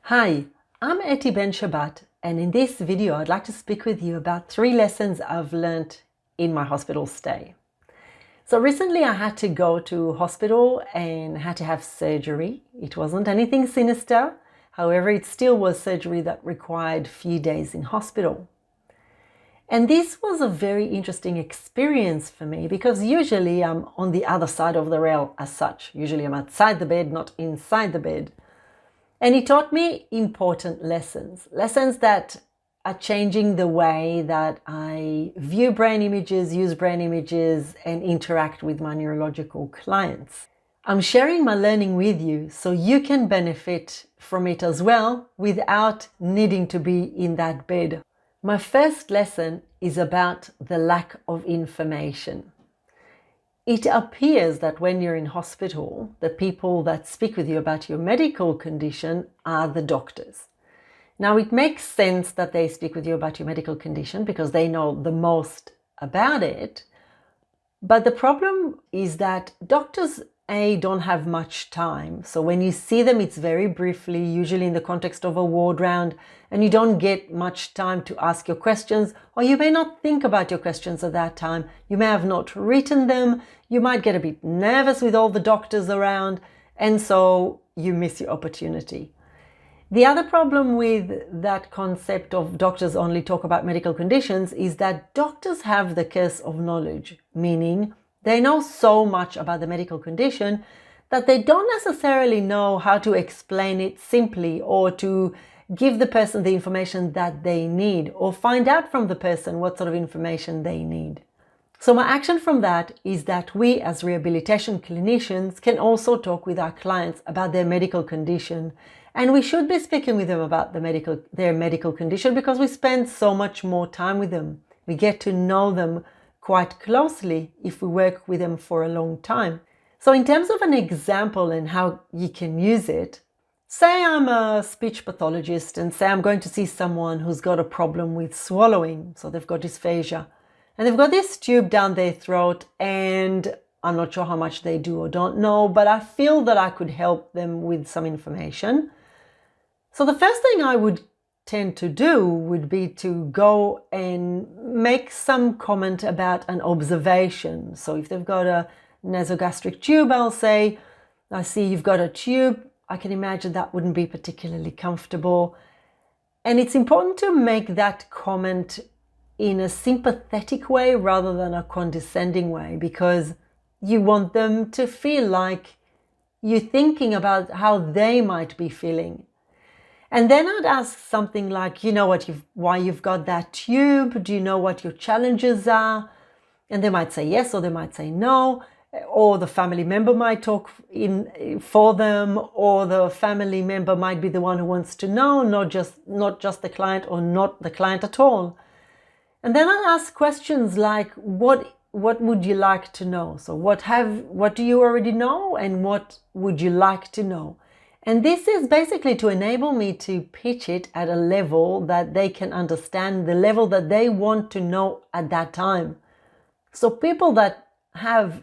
Hi, I'm Eti Ben Shabbat, and in this video I'd like to speak with you about 3 lessons I've learned in my hospital stay. So recently I had to go to hospital and had to have surgery. It wasn't anything sinister, however it still was surgery that required a few days in hospital. And this was a very interesting experience for me because usually I'm on the other side of the rail as such. Usually I'm outside the bed, not inside the bed. And it taught me important lessons that are changing the way that I view brain images, use brain images, and interact with my neurological clients. I'm sharing my learning with you so you can benefit from it as well without needing to be in that bed. My first lesson is about the lack of information. It appears that when you're in hospital, the people that speak with you about your medical condition are the doctors. Now, it makes sense that they speak with you about your medical condition because they know the most about it. But the problem is that doctors, don't have much time. So when you see them, it's very briefly, usually in the context of a ward round, and you don't get much time to ask your questions, or you may not think about your questions at that time. You may have not written them. You might get a bit nervous with all the doctors around, and so you miss your opportunity. The other problem with that concept of doctors only talk about medical conditions is that doctors have the curse of knowledge, meaning they know so much about the medical condition that they don't necessarily know how to explain it simply or to give the person the information that they need or find out from the person what sort of information they need. So my action from that is that we as rehabilitation clinicians can also talk with our clients about their medical condition, and we should be speaking with them about their medical condition because we spend so much more time with them. We get to know them quite closely if we work with them for a long time. So in terms of an example and how you can use it, say I'm a speech pathologist and say I'm going to see someone who's got a problem with swallowing. So they've got dysphagia and they've got this tube down their throat, and I'm not sure how much they do or don't know, but I feel that I could help them with some information. So the first thing I would tend to do would be to go and make some comment about an observation. So if they've got a nasogastric tube, I'll say, I see you've got a tube. I can imagine that wouldn't be particularly comfortable. And it's important to make that comment in a sympathetic way rather than a condescending way, because you want them to feel like you're thinking about how they might be feeling. And then I'd ask something like, why you've got that tube? Do you know what your challenges are? And they might say yes, or they might say no, or the family member might talk for them, or the family member might be the one who wants to know, not just the client, or not the client at all. And then I'll ask questions like, what would you like to know? So what do you already know, and what would you like to know? And this is basically to enable me to pitch it at a level that they can understand, the level that they want to know at that time. So people that have,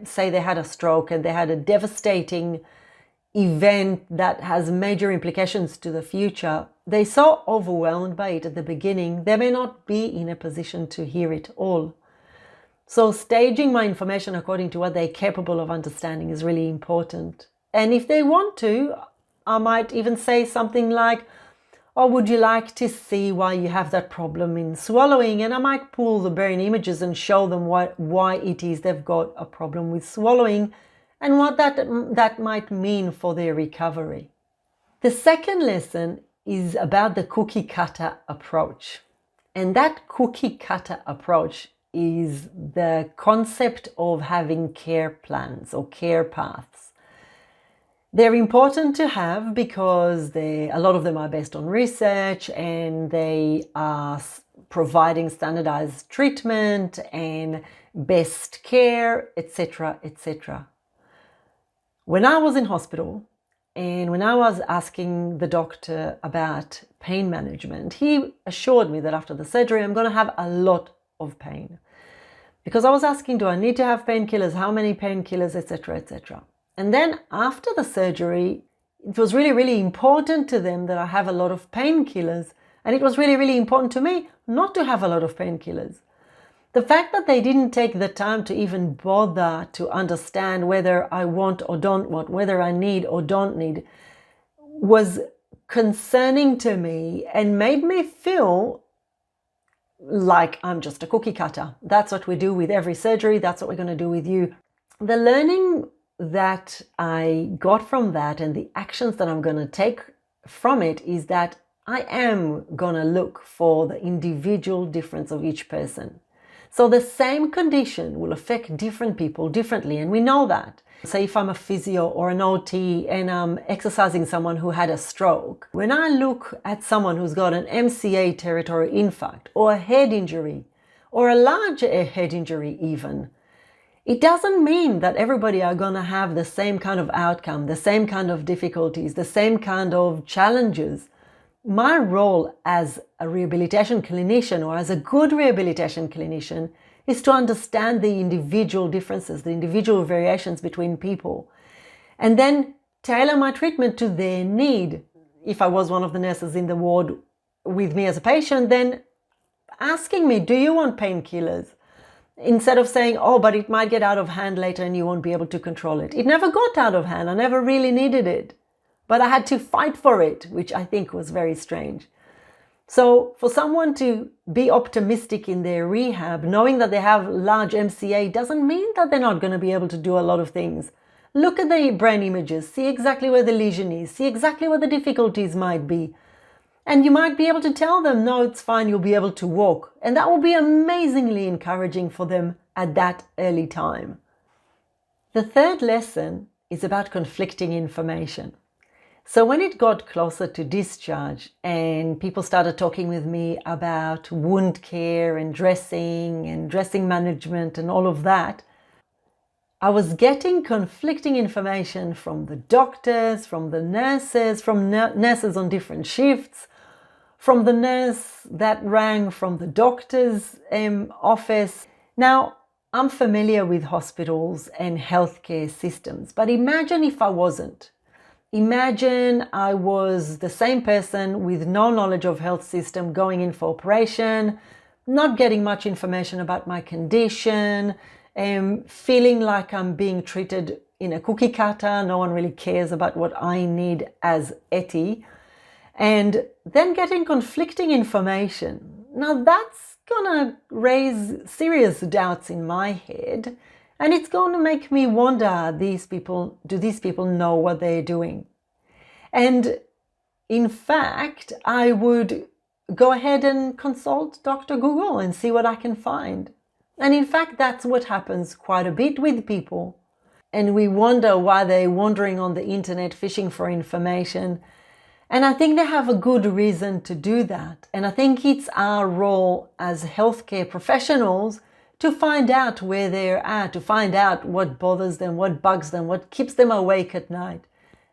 say they had a stroke and they had a devastating event that has major implications to the future, they're so overwhelmed by it at the beginning, they may not be in a position to hear it all. So staging my information according to what they're capable of understanding is really important. And if they want to, I might even say something like, oh, would you like to see why you have that problem in swallowing? And I might pull the brain images and show them why it is they've got a problem with swallowing and what that might mean for their recovery. The second lesson is about the cookie cutter approach. And that cookie cutter approach is the concept of having care plans or care paths. They're important to have because a lot of them are based on research, and they are providing standardized treatment and best care, etc., etc. When I was in hospital and when I was asking the doctor about pain management, he assured me that after the surgery I'm going to have a lot of pain. Because I was asking, do I need to have painkillers? How many painkillers, etc., etc. And then after the surgery, it was really, really important to them that I have a lot of painkillers. And it was really, really important to me not to have a lot of painkillers. The fact that they didn't take the time to even bother to understand whether I want or don't want, whether I need or don't need, was concerning to me and made me feel like I'm just a cookie cutter. That's what we do with every surgery. That's what we're going to do with you. The learning that I got from that and the actions that I'm going to take from it is that I am going to look for the individual difference of each person. So the same condition will affect different people differently, and we know that. Say if I'm a physio or an OT and I'm exercising someone who had a stroke, when I look at someone who's got an MCA territory infarct or a head injury or a large head injury even, it doesn't mean that everybody are going to have the same kind of outcome, the same kind of difficulties, the same kind of challenges. My role as a rehabilitation clinician or as a good rehabilitation clinician is to understand the individual differences, the individual variations between people, and then tailor my treatment to their need. If I was one of the nurses in the ward with me as a patient, then asking me, do you want painkillers? Instead of saying, oh, but it might get out of hand later and you won't be able to control it. It never got out of hand. I never really needed it. But I had to fight for it, which I think was very strange. So for someone to be optimistic in their rehab, knowing that they have large MCA, doesn't mean that they're not going to be able to do a lot of things. Look at the brain images, see exactly where the lesion is, see exactly what the difficulties might be. And you might be able to tell them, no, it's fine, you'll be able to walk. And that will be amazingly encouraging for them at that early time. The third lesson is about conflicting information. So when it got closer to discharge and people started talking with me about wound care and dressing management and all of that, I was getting conflicting information from the doctors, from the nurses, from nurses on different shifts, from the nurse that rang from the doctor's office. Now, I'm familiar with hospitals and healthcare systems, but imagine if I wasn't. Imagine I was the same person with no knowledge of health system going in for operation, not getting much information about my condition, feeling like I'm being treated in a cookie cutter. No one really cares about what I need as Etty. And then getting conflicting information. Now that's gonna raise serious doubts in my head. And it's going to make me wonder, do these people know what they're doing? And in fact, I would go ahead and consult Dr. Google and see what I can find. And in fact, that's what happens quite a bit with people. And we wonder why they're wandering on the internet fishing for information. And I think they have a good reason to do that. And I think it's our role as healthcare professionals to find out where they're at, to find out what bothers them, what bugs them, what keeps them awake at night,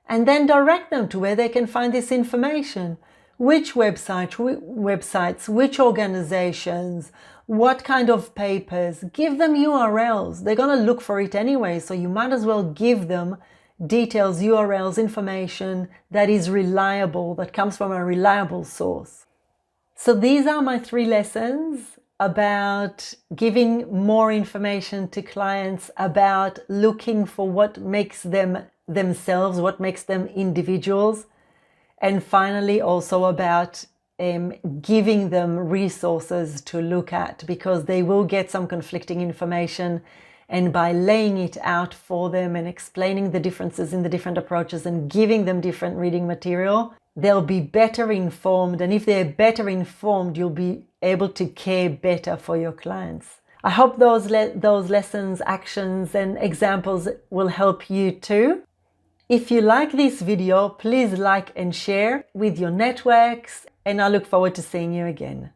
and then direct them to where they can find this information. Which websites, which organizations, what kind of papers. Give them URLs. They're going to look for it anyway, so you might as well give them details, URLs, information that is reliable, that comes from a reliable source. So these are my 3 lessons about giving more information to clients, about looking for what makes them themselves, what makes them individuals, and finally also about giving them resources to look at, because they will get some conflicting information, and by laying it out for them and explaining the differences in the different approaches and giving them different reading material, they'll be better informed. And if they're better informed, you'll be able to care better for your clients. I hope those lessons, actions, and examples will help you too. If you like this video, please like and share with your networks, and I look forward to seeing you again.